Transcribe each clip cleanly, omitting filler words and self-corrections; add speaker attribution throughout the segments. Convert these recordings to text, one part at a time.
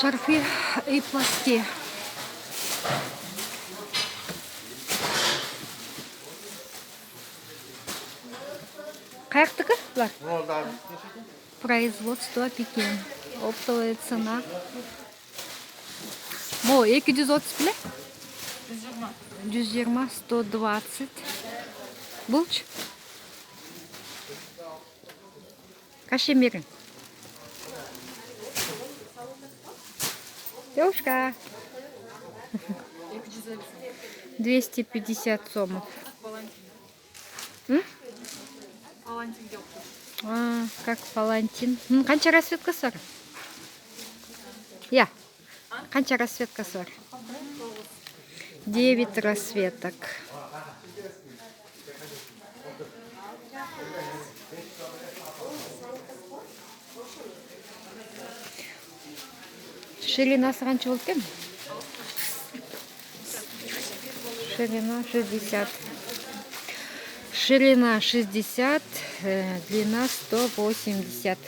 Speaker 1: Шарфы и платки. Қаяқтікі бұлар? Производство Пекин. Оптовая цена. Мо, 230 біле? 120, 120. Бұлч? Кашемирин. Девушка. 250 сомов. Как палантин. Қанша расцветкасы бар? Я. Қанша расцветкасы бар? 9 расцветок. Ширинасы қанша болды екен? Ширина 60. Ширина 60, длина 180.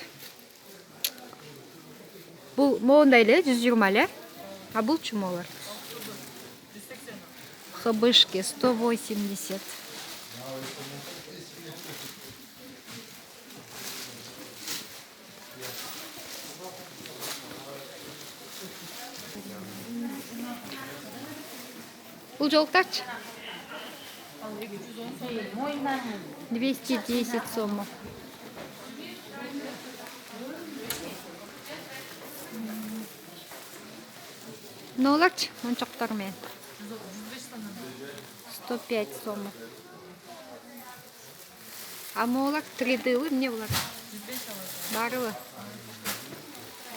Speaker 1: Бұл моғындай ле, 120 ле? А бұл чым олар? Хабышки 180. Бұл жолықтарчы? 210 сомов. Ne olacak? Мончоктор мен. 105 сомов. А молок 3D мне влад. Барылы.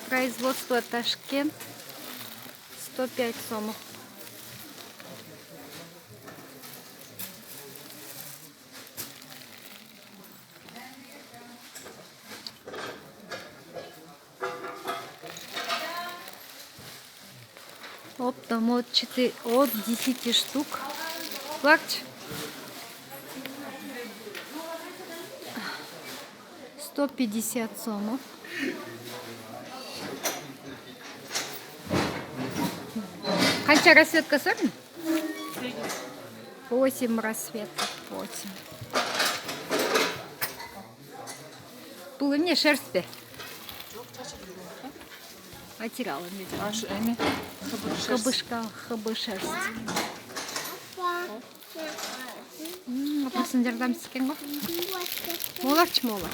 Speaker 1: Производство Ташкент. 105 сомов. Оптом от 10 штук. Плакч. 150 сомов. Қанша расцветкасы бар? 8 расцветок. 8. Бұл не шерсть пе? Материал. Хабышка, хабышерсть. Апасын жардам сізген ғой? Моларчы молар?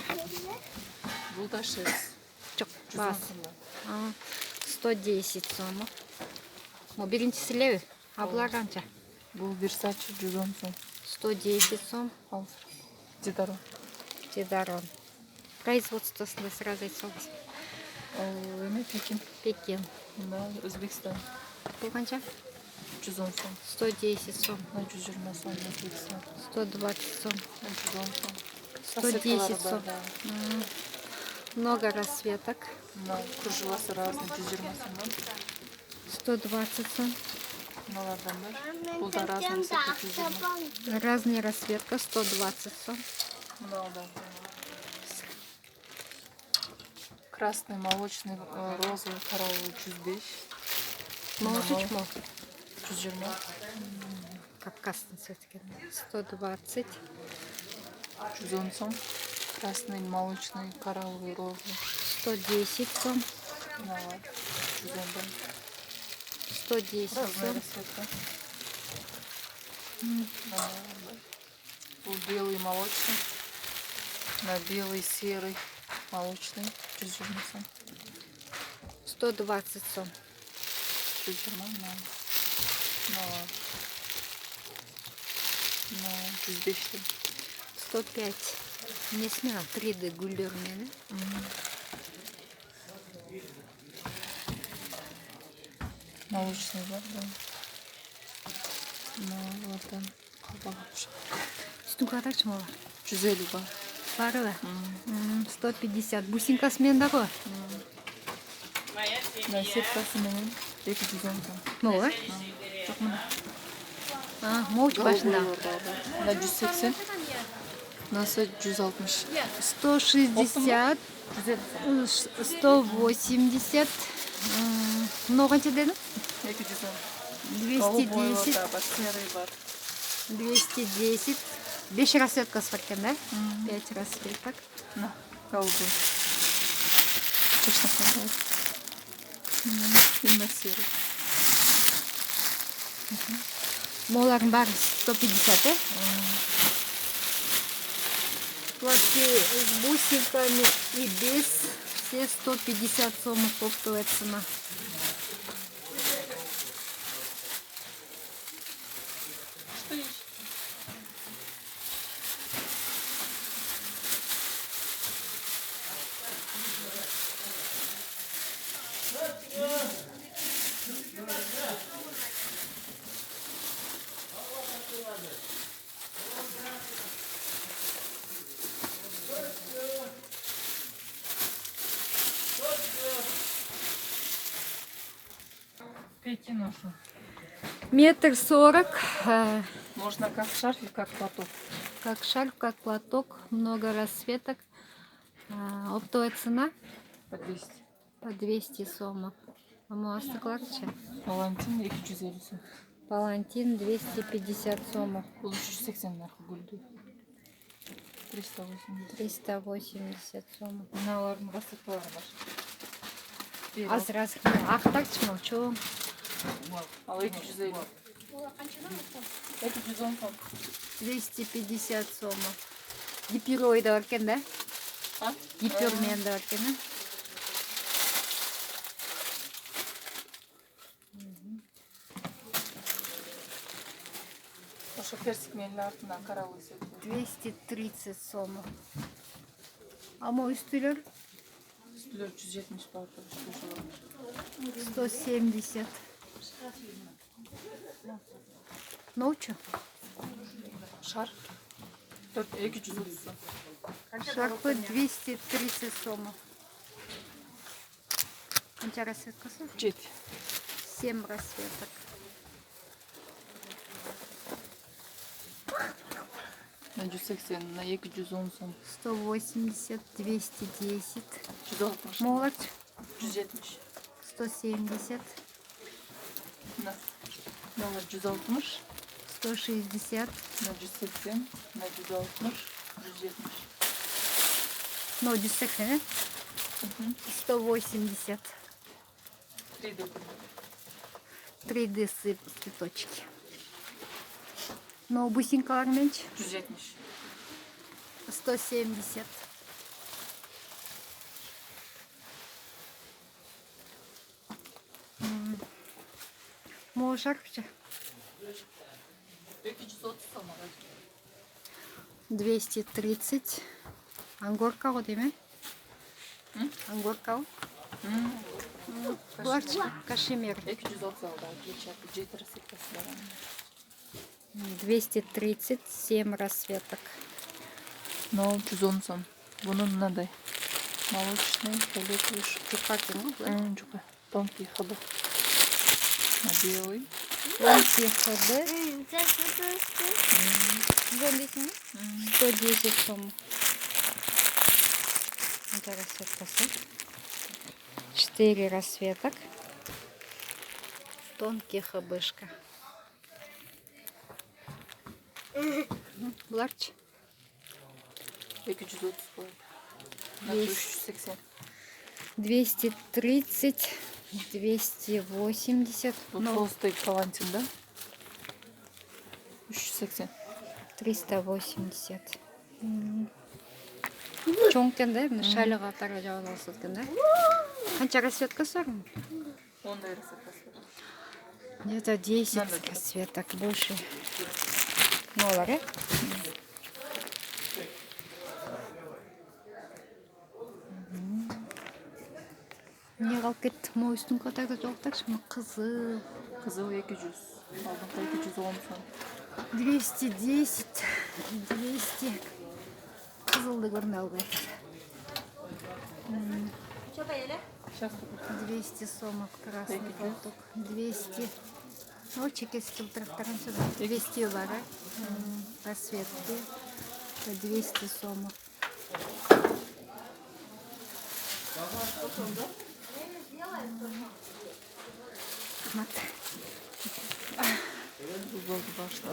Speaker 2: Бұл да шерсть.
Speaker 1: Жоқ, бас. 110 сомов. О, биринчиси леви. А бұлар қанша?
Speaker 2: Бұл Versace 110 сом.
Speaker 1: 110 сом.
Speaker 2: Ал. Дидарон.
Speaker 1: Дидарон. Производствосында сразу айтсаңыз.
Speaker 2: Ал эме Пекин.
Speaker 1: Пекин.
Speaker 2: Да, Өзбекстан.
Speaker 1: Бұл қанша?
Speaker 2: 110 сом.
Speaker 1: 110 сом.
Speaker 2: 120 сом Өзбекстан.
Speaker 1: 120 сом.
Speaker 2: 110 сом.
Speaker 1: 110 сом. Много расцветок.
Speaker 2: Да, кружевасы разные, 120 сом.
Speaker 1: 120 сом.
Speaker 2: Мыналардан бар. Бұл да разные расцветки, 120.
Speaker 1: Разные расцветка. 120 сом.
Speaker 2: Мыналардан. Красный, молочный, розовый, коралловый 105.
Speaker 1: Молочный мол.
Speaker 2: 120.
Speaker 1: Кавказный цветки. 120.
Speaker 2: 110 сом. Красный, молочный, коралловый, розовый.
Speaker 1: 110 сом.
Speaker 2: Мыналар. 110.
Speaker 1: 110
Speaker 2: Разные
Speaker 1: сом.
Speaker 2: расцветки. Был белый, молочный. На белый, серый, молочный. 120 сом.
Speaker 1: 120 сом.
Speaker 2: 120 на 105.
Speaker 1: 105. Не снял 3D гулерные.
Speaker 2: Молочный, да? Ну, вот там. Кабачок.
Speaker 1: Üstün kadarчы мола?
Speaker 2: 150 бар.
Speaker 1: Бары. 150. Бусинкасы менде ғой.
Speaker 2: Да, сеткасы менен 210 сом.
Speaker 1: Мола?
Speaker 2: Жоқ, мына.
Speaker 1: Молч башында.
Speaker 2: На 180. Мынасы 160.
Speaker 1: 160, 180. Много қанша дедің?
Speaker 2: 210.
Speaker 1: 210.
Speaker 2: Бар, серый бар.
Speaker 1: 210. 5 расцветкасы бар екен, да? 5 расцветок.
Speaker 2: На, голубой. Точно голубой. Именно серый.
Speaker 1: Молардың бәрі 150, да? Платье с бусинками и без, все 150 сомов оптовая цена.
Speaker 2: Что есть? Пяти ношу.
Speaker 1: 1,40 м,
Speaker 2: Можно как шарф и как платок.
Speaker 1: как шарф, как платок, много расцветок. Оптовая цена
Speaker 2: По 200.
Speaker 1: по 200 сомов. Амуасты кларча.
Speaker 2: Палантин 250 сом.
Speaker 1: Палантин 250 сомов.
Speaker 2: Бұл 380 нарқы гүлді. 380.
Speaker 1: 380 сомов.
Speaker 2: Мыналардың расцветкалары бар.
Speaker 1: Аз ақтарчы молчу.
Speaker 2: Ал 250. 210 сом.
Speaker 1: 250 сомов. Гиперой да бар екен, да?
Speaker 2: А?
Speaker 1: Гипермен да бар екен, да?
Speaker 2: Ошо персик менің артынан қаралы секілді.
Speaker 1: 230 сомов. Ama üstüler
Speaker 2: Üstілер 170 бар.
Speaker 1: 170. Ночью.
Speaker 2: Шарф 230 сом.
Speaker 1: Шарфы 230 сомов. Қанша расцветкасы?
Speaker 2: 7.
Speaker 1: 7 расцветок.
Speaker 2: На 180, на 210 сом.
Speaker 1: 180, 210.
Speaker 2: 160.
Speaker 1: Молодь
Speaker 2: 170.
Speaker 1: 170,
Speaker 2: На 160.
Speaker 1: 160,
Speaker 2: На 180. На 160. 170.
Speaker 1: ну 180, 180.
Speaker 2: 3D.
Speaker 1: 3D цветочки. Но бусинкалар меньше.
Speaker 2: 170.
Speaker 1: 170. Мол шарфче.
Speaker 2: 230 сом.
Speaker 1: 230. Ангорка ғой деме? Ангорка ғой? Бұларчы кашемир.
Speaker 2: 230 алда. 7 расцветкасы бар.
Speaker 1: 230, 7 расцветок.
Speaker 2: Но 110 сом. Бұның мынадай. Молочный, фиолетовый.
Speaker 1: Жұқа екен ғой бұлар?
Speaker 2: Жұқа. Тонкий хабы. На белый.
Speaker 1: Тонкий ходы. Жон дейсің бе? 110 сом. Это расцветкасы. 4 расцветок. Тонкий хабышка. Бұларчы
Speaker 2: 230 болады. На 380.
Speaker 1: 230, 280,
Speaker 2: Бұл толстый палантин, да? 380.
Speaker 1: 380. Чоң екен да, шайлы қатарға жауын алсы екен да. Қанша расцветкасы бар?
Speaker 2: Ондай расцветкасы бар.
Speaker 1: Где-то 10 расцветок, больше. Ну, олар, е? Не қалып кетті? Мо үстің қатарда жоқтаршы ма? Қызыл.
Speaker 2: Қызыл 200. Алдыңғы 210 сом.
Speaker 1: 210, 200. Қызылды көріне алып айтыр.
Speaker 2: Сейчас покажу.
Speaker 1: 200 сомов красный платок. 200. Ну, чекистки трактором сюда. 200 бара. Расцветки. по 200 сомов. Вот.
Speaker 2: Google башня.